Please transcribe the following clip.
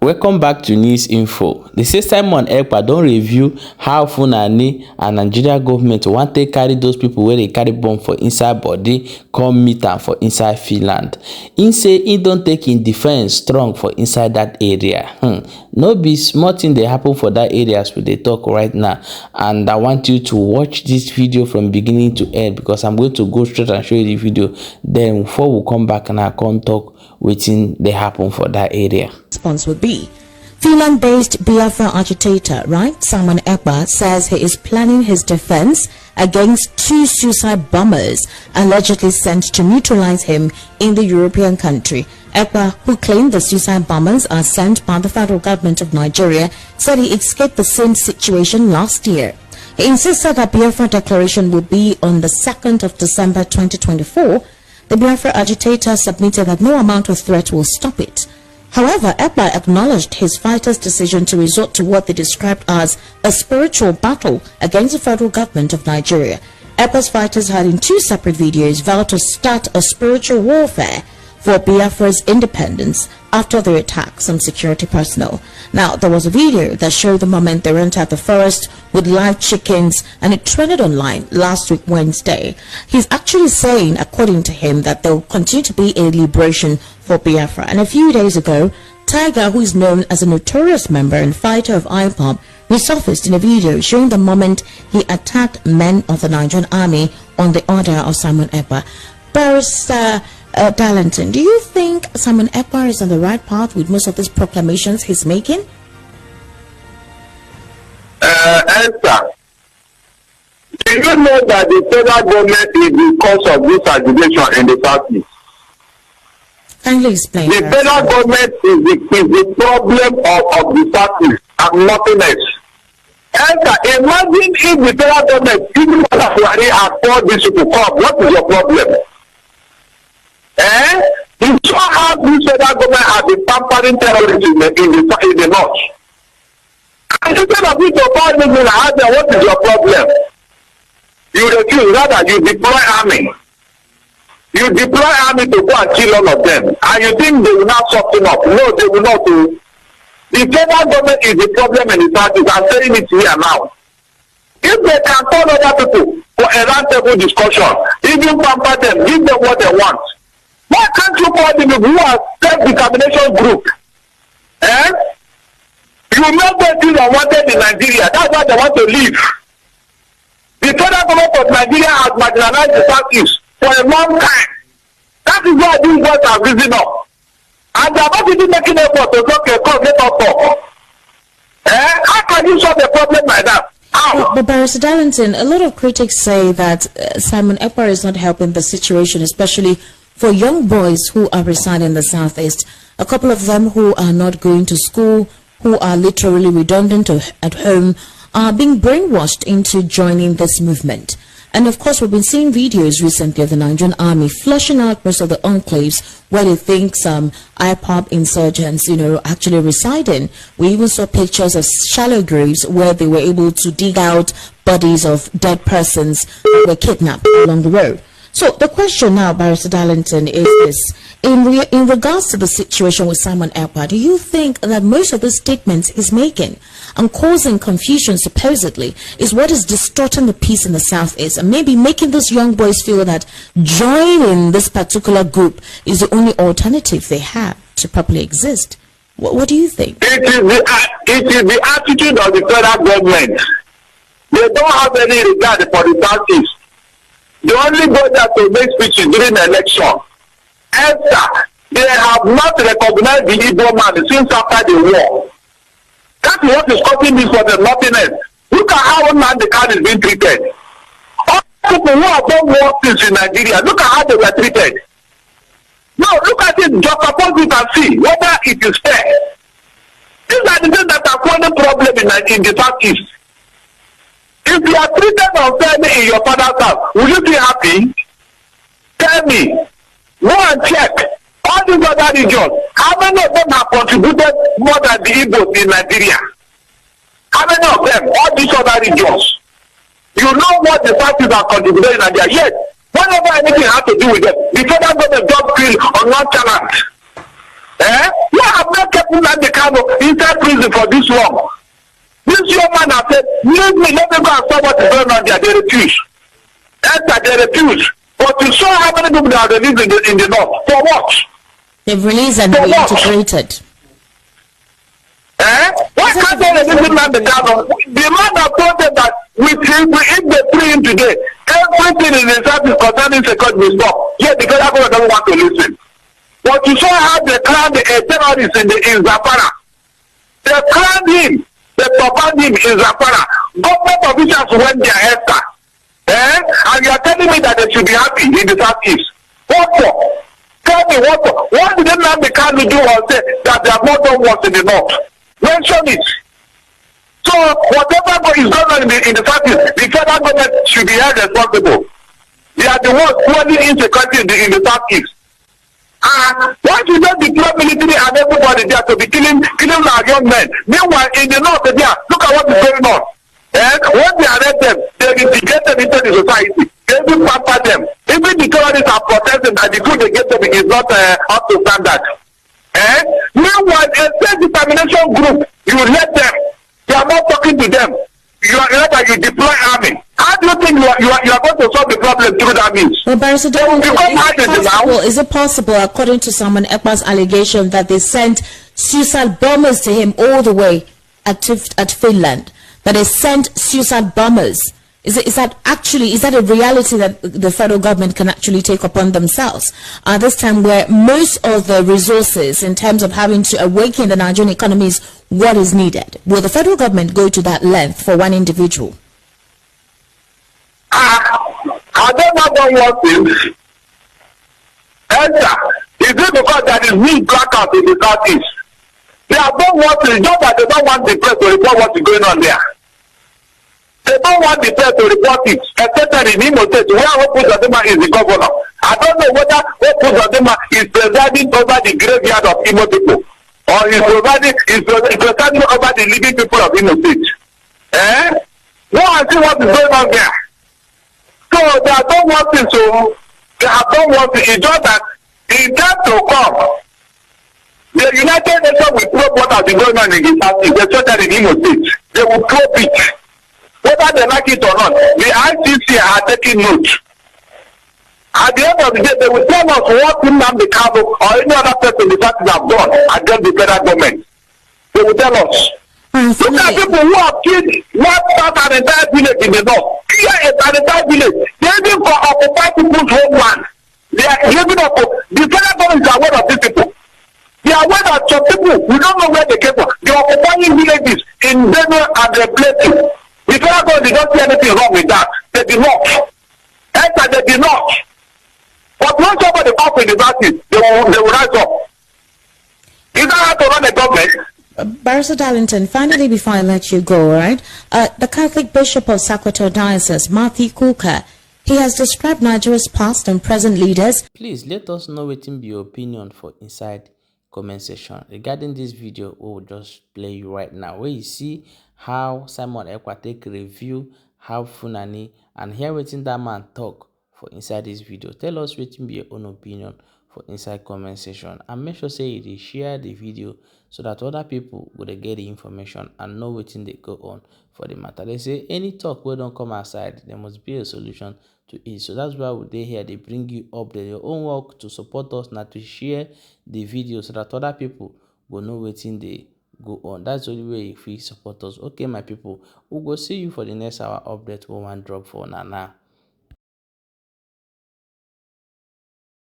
Welcome back to News Info. They say Simon Ekpa don't review how fulani and Nigeria government want to carry those people where they carry bomb for inside body, come meet am for inside Finland. He say he don't take in defense strong for inside that area. No be small thing they happen for that area as we they talk right now. And I want you to watch this video from beginning to end because I'm going to go straight and show you the video. Then before we come back and I can talk wetin they happen for that area. Response would be Finland-based Biafra agitator, right? Simon Ekpa says he is planning his defense against 2 suicide bombers allegedly sent to neutralize him in the European country. Ekpa, who claimed the suicide bombers are sent by the federal government of Nigeria, said he escaped the same situation last year. He insisted that Biafra declaration would be on the 2nd of December 2024. The Biafra agitator submitted that no amount of threat will stop it. However, Ekpa acknowledged his fighters' decision to resort to what they described as a spiritual battle against the federal government of Nigeria. Ekpa's fighters had in 2 separate videos vowed to start a spiritual warfare for Biafra's independence after their attacks on security personnel. Now, there was a video that showed the moment they entered the forest with live chickens, and it trended online last week Wednesday. He's actually saying, according to him, that there will continue to be a liberation for Biafra. And a few days ago, Tiger, who is known as a notorious member and fighter of IPOB, resurfaced in a video showing the moment he attacked men of the Nigerian army on the order of Simon Ekpa. Barrister Darlington, do you think Simon Ekpa is on the right path with most of these proclamations he's making? Esther, do you know that the federal government is the cause of this agitation in the southeast? Kindly explain. The federal government is the problem of the southeast and nothing else. Esther, imagine if the federal government, even if Fulani has called these people come, what is your problem? You saw how this federal government has been pampering terrorism in the north. And instead of you to call them and ask them what is your problem, you refuse. Rather, you deploy army. You deploy army to go and kill all of them. And you think they will not soften up. No, they will not do. The federal government is the problem in the southeast. I'm saying it here now. If they can call other people for a roundtable discussion, even pamper them, give them what they want. Why can't you call the people who are self-determination group? You make them feel unwanted in Nigeria. That's why they want to leave. The federal government of Nigeria has marginalized the southeast for a long time. That is why these boys are risen up. And they are not even making effort to talk a cause, let us talk. How can you solve the problem like that? But Barrister Darlington, a lot of critics say that Simon Ekpa is not helping the situation, especially for young boys who are residing in the southeast. A couple of them who are not going to school, who are literally redundant at home, are being brainwashed into joining this movement. And of course, we've been seeing videos recently of the Nigerian army flushing out most of the enclaves where they think some IPOB insurgents, actually residing. We even saw pictures of shallow graves where they were able to dig out bodies of dead persons that were kidnapped along the road. So the question now, Barrister Darlington, is this. In regards to the situation with Simon Ekpa, do you think that most of the statements he's making and causing confusion, supposedly, is what is distorting the peace in the southeast and maybe making those young boys feel that joining this particular group is the only alternative they have to properly exist? What do you think? It is the attitude of the federal government. They don't have any regard for the southeast. They only go there to make speeches during the election. Esther, they have not recognized the B0mb since after the war. That is what is causing this for them, nothing else. Look at how the card is being treated. All people who have done war things in Nigeria, look at how they were treated. Now, look at it, just suppose you can see whether it is fair. These are the things that are causing problem in the southeast. If you are treated unfairly in your father's house, will you be happy? Tell me. Go and check. All these other regions, how many of them have contributed more than the Igbos in Nigeria? How many of them? All these other regions. You know what the parties are contributing in Nigeria. Yes, whenever anything has to do with them, the federal government just feel on nonchalant. You have not kept Nnamdi Kanu inside prison for this long. This young man has said, leave me, let me go and saw what is going on there. They refuse. Enter, they refuse. But you saw how many people they are released in the north. For what? They've released and reintegrated. Why can't they release Nnamdi Kanu? The man that told them that if they free him today, everything in the service concerning security will stop. Yet the federal government doesn't want to listen. But you saw how they crowned the terrorist in Zamfara. They crowned him. They propelled him in Zamfara. Government officials went there after. And you are telling me that they should be happy in the southeast. What for? Tell me what for? What did Nnamdi Kanu do or say that they have not done what in the north? Mention it. So whatever is going on in the southeast, the federal government should be held responsible. They are the ones fueling insecurity in the southeast. Why should they deploy military and everybody there to be killing our young men? Meanwhile, in the north, look at what is going on. And when they arrest them, they integrate them into the society. They will pamper them. Even the terrorists are protesting that the food they get them is not up to standard. Meanwhile, a self-determination group, you let them. You are not talking to them. You deploy army. How do you think you are going to solve the problem through that means? Well, Barrister, is it possible, according to someone Ekpa's allegation, that they sent suicide bombers to him all the way at Finland? That they sent suicide bombers? Is that a reality that the federal government can actually take upon themselves at this time, where most of the resources in terms of having to awaken the Nigerian economy is what is needed? Will the federal government go to that length for one individual? I don't know what is. Enter. Is it because there is need blackout in the southeast? They have done what is, just that they don't want the press to report what is going on there. They don't want the press to report it, especially in Imo State, where Hope Uzodinma is the governor. I don't know whether Hope Uzodinma is presiding over the graveyard of Imo people, or is presiding over the living people of Imo State. Go and see what is going on there. So they have done one thing, it's just that in time to come, the United Nations will probe what has been going on in the southeast, especially in Imo State. They will probe it. Whether they like it or not, the ICC are taking note. At the end of the day, they will tell us what Nnamdi Kanu or any other person in the country have done against the federal government. They will tell us. Look at people who have killed an entire village in the north. Here is an entire village. They even for occupy people's homeland. They are living up. The federal government is aware of these people. They are aware that some people, we don't know where they came from. They are occupying villages in Benue and their places. The federal government did not see anything wrong with that. They did not. They did not. But when somebody comes in the party, they will rise up. Is that how to run a government? Barrister Darlington, finally, before I let you go, all right? The Catholic Bishop of Sokoto Diocese, Mazi Kuka, he has described Nigeria's past and present leaders. Please let us know what be your opinion for inside comment section regarding this video. We will just play you right now, where you see how Simon Ekpa take review how fulani and hear wetin that man talk for inside this video. Tell us wetin be your own opinion for inside comment section, and make sure say you share the video so that other people will get the information and know wetin they go on for the matter. They say any talk wey don't come outside, there must be a solution to it. So that's why they here, they bring you up there. Your own work to support us now to share the video so that other people will know wetin they go on. That's the only way if you support us. Okay, my people, we'll go see you for the next hour update. We want drop for now.